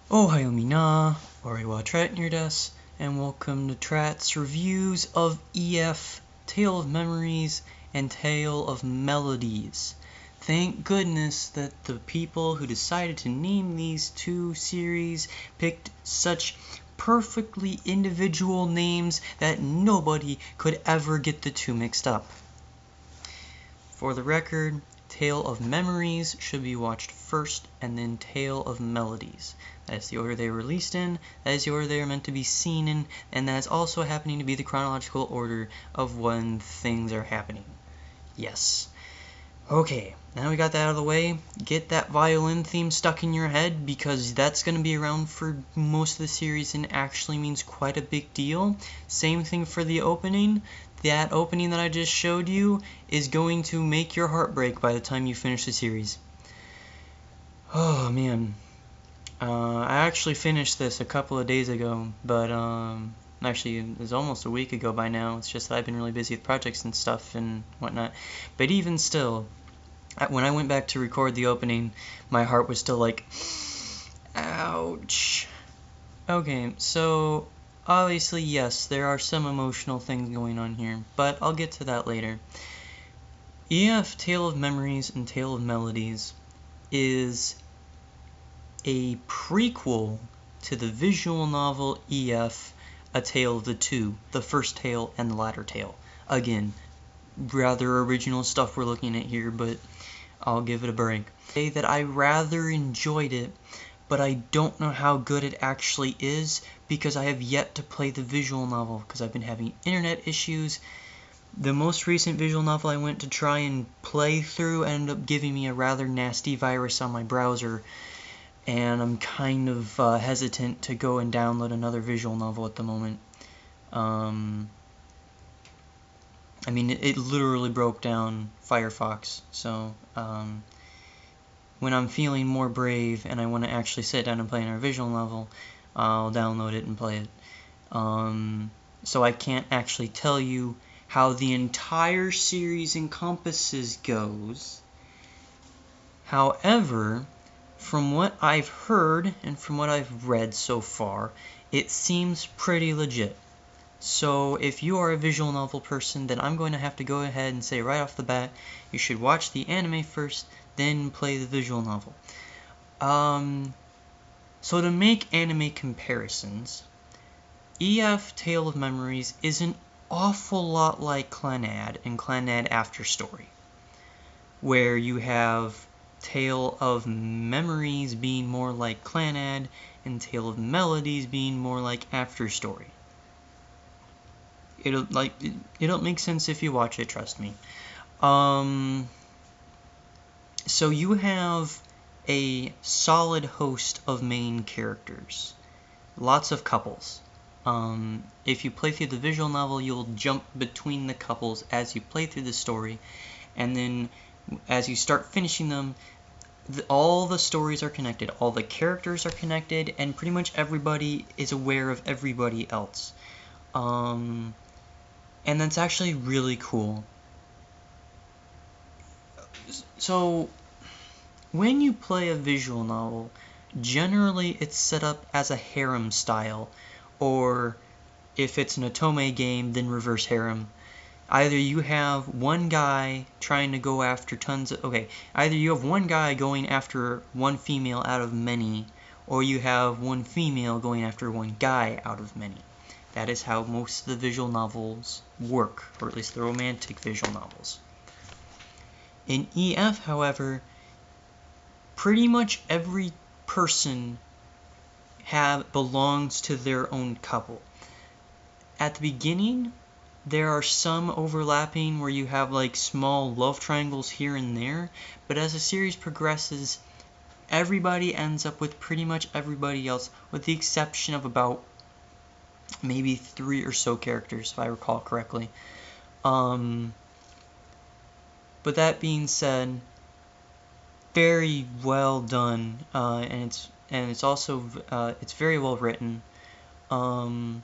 Ohio mina, Oriwa Trat near des, and welcome to Trat's reviews of EF, Tale of Memories, and Tale of Melodies. Thank goodness that the people who decided to name these two series picked such perfectly individual names that nobody could ever get the two mixed up. For the record, Tale of Memories should be watched first, and then Tale of Melodies. That is the order they were released in, that is the order they are meant to be seen in, and that is also happening to be the chronological order of when things are happening. Yes. Okay, now we got that out of the way, get that violin theme stuck in your head, because that's going to be around for most of the series and actually means quite a big deal. Same thing for the opening. That opening that I just showed you is going to make your heart break by the time you finish the series. Oh man. I actually finished this a couple of days ago, but actually it was almost a week ago by now. It's just that I've been really busy with projects and stuff and whatnot. But even still, when I went back to record the opening, my heart was still like, ouch. Okay, so obviously, yes, there are some emotional things going on here, but I'll get to that later. EF Tale of Memories and Tale of Melodies is a prequel to the visual novel EF A Tale of the Two, the first tale and the latter tale. Again, rather original stuff we're looking at here, but I'll give it a break. Say that I rather enjoyed it, but I don't know how good it actually is because I have yet to play the visual novel because I've been having internet issues. The most recent visual novel I went to try and play through ended up giving me a rather nasty virus on my browser, and I'm kind of hesitant to go and download another visual novel at the moment. I mean, it literally broke down Firefox, so when I'm feeling more brave and I want to actually sit down and play another visual novel, I'll download it and play it. So I can't actually tell you how the entire series encompasses goes. However, from what I've heard and from what I've read so far, it seems pretty legit. So if you are a visual novel person, then I'm going to have to go ahead and say right off the bat, you should watch the anime first, then play the visual novel. So to make anime comparisons, EF Tale of Memories is an awful lot like Clannad and Clannad After Story, where you have Tale of Memories being more like Clannad and Tale of Melodies being more like After Story. It'll make sense if you watch it, trust me. So you have a solid host of main characters, lots of couples. If you play through the visual novel, you'll jump between the couples as you play through the story, and then as you start finishing them, all the stories are connected, all the characters are connected, and pretty much everybody is aware of everybody else. And that's actually really cool. So, when you play a visual novel, generally it's set up as a harem style, or if it's an otome game, then reverse harem. Either you have one guy trying to go after either you have one guy going after one female out of many, or you have one female going after one guy out of many. That is how most of the visual novels work, or at least the romantic visual novels. In EF, however, pretty much every person belongs to their own couple. At the beginning, there are some overlapping where you have like small love triangles here and there, but as the series progresses, everybody ends up with pretty much everybody else, with the exception of about maybe 3 or so characters, if I recall correctly. But that being said, very well done, and it's also it's very well written. The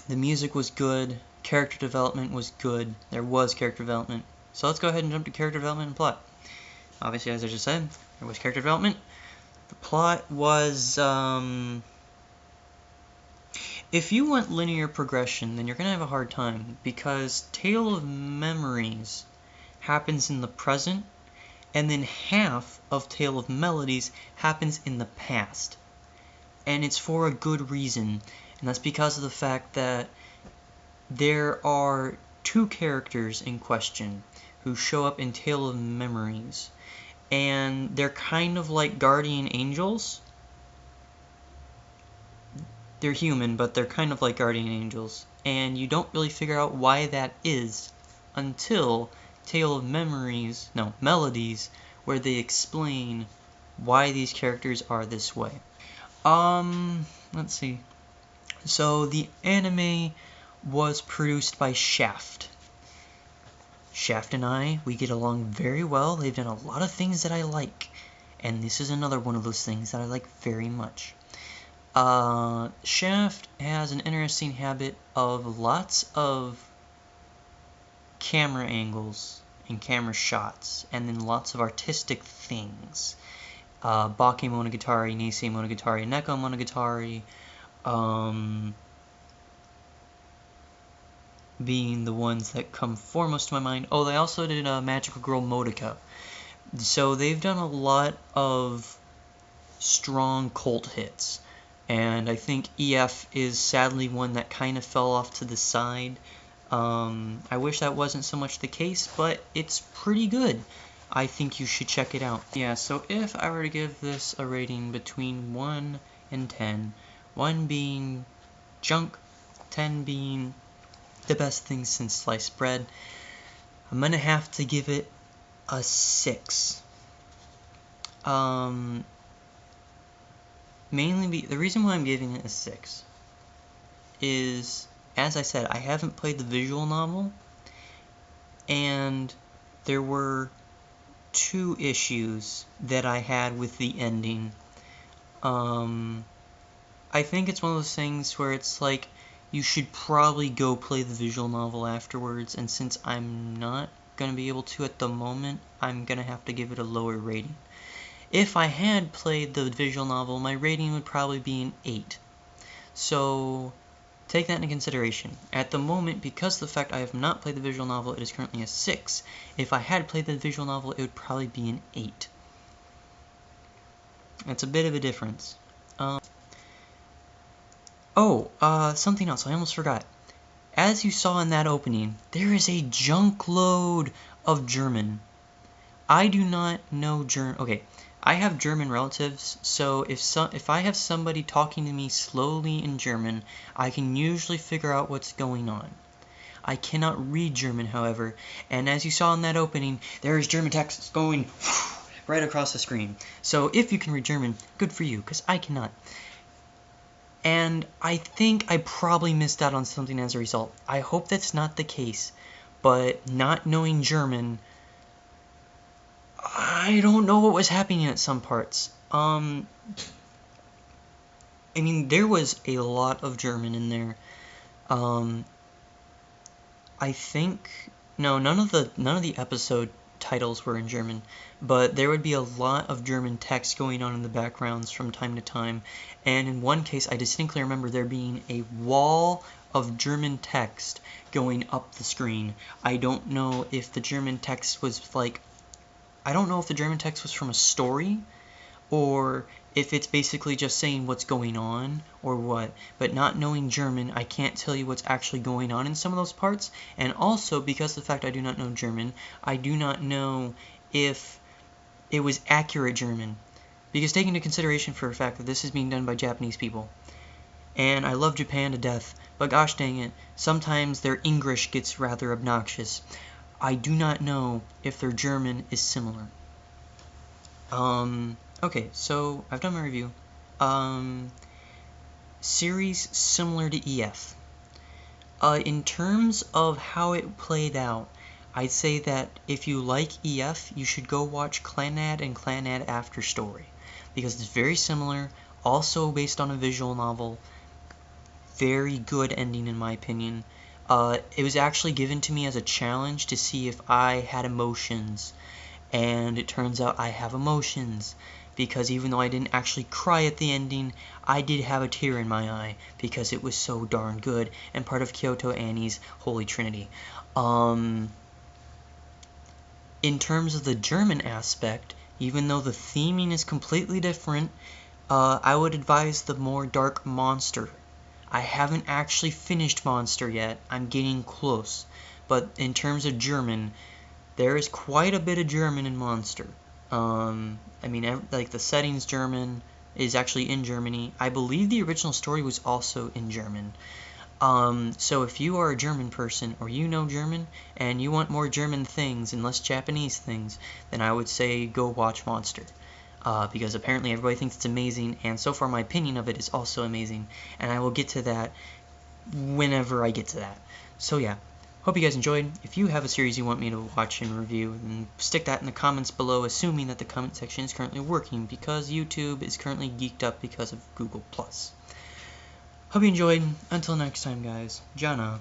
music was good, character development was good, there was character development. So let's go ahead and jump to character development and plot. Obviously, as I just said, there was character development. The plot was, if you want linear progression, then you're going to have a hard time, because Tale of Memories happens in the present, and then half of Tale of Melodies happens in the past. And it's for a good reason, and that's because of the fact that there are two characters in question who show up in Tale of Memories, and they're kind of like guardian angels. They're human, but they're kind of like guardian angels, and you don't really figure out why that is until Tale of Melodies, where they explain why these characters are this way. Let's see. So the anime was produced by Shaft. Shaft and I, we get along very well. They've done a lot of things that I like, and this is another one of those things that I like very much. Shaft has an interesting habit of lots of camera angles and camera shots, and then lots of artistic things. Bake Monogatari, Neisei Monogatari, Neko Monogatari, being the ones that come foremost to my mind. Oh, they also did Magical Girl Modica. So they've done a lot of strong cult hits, and I think EF is sadly one that kind of fell off to the side. I wish that wasn't so much the case, but it's pretty good. I think you should check it out. Yeah, so if I were to give this a rating between 1 and 10, 1 being junk, 10 being the best thing since sliced bread, I'm gonna have to give it a 6. Mainly the reason why I'm giving it a 6 is, as I said, I haven't played the visual novel, and there were 2 issues that I had with the ending. I think it's one of those things where it's like, you should probably go play the visual novel afterwards, and since I'm not going to be able to at the moment, I'm going to have to give it a lower rating. If I had played the visual novel, my rating would probably be an 8. So take that into consideration. At the moment, because of the fact I have not played the visual novel, it is currently a 6. If I had played the visual novel, it would probably be an 8. That's a bit of a difference. Something else, I almost forgot. As you saw in that opening, there is a junk load of German. I do not know German. Okay, I have German relatives, so if I have somebody talking to me slowly in German, I can usually figure out what's going on. I cannot read German, however, and as you saw in that opening, there is German text going right across the screen. So if you can read German, good for you, because I cannot. And I think I probably missed out on something as a result. I hope that's not the case, but not knowing German, I don't know what was happening at some parts. I mean, there was a lot of German in there. I think none of the episode titles were in German, but there would be a lot of German text going on in the backgrounds from time to time, and in one case I distinctly remember there being a wall of German text going up the screen. I don't know if the German text was from a story, or if it's basically just saying what's going on or what, but not knowing German, I can't tell you what's actually going on in some of those parts. And also, because of the fact I do not know German, I do not know if it was accurate German, because taking into consideration for a fact that this is being done by Japanese people, and I love Japan to death, but gosh dang it, sometimes their English gets rather obnoxious. I do not know if their German is similar. Okay, so I've done my review. Series similar to EF. In terms of how it played out, I'd say that if you like EF, you should go watch Clannad and Clannad After Story, because it's very similar, also based on a visual novel. Very good ending in my opinion. It was actually given to me as a challenge to see if I had emotions, and it turns out I have emotions. because even though I didn't actually cry at the ending, I did have a tear in my eye because it was so darn good and part of Kyoto Annie's Holy Trinity. In terms of the German aspect, even though the theming is completely different, I would advise the more dark Monster. I haven't actually finished Monster yet. I'm getting close. But in terms of German, there is quite a bit of German in Monster. I mean, like the settings German is actually in Germany. I believe the original story was also in German. So if you are a German person or you know German and you want more German things and less Japanese things, then I would say go watch Monster. Because apparently everybody thinks it's amazing, and so far my opinion of it is also amazing, and I will get to that whenever I get to that. So yeah, hope you guys enjoyed. If you have a series you want me to watch and review, then stick that in the comments below, assuming that the comment section is currently working, because YouTube is currently geeked up because of Google+. Hope you enjoyed. Until next time, guys. Jana.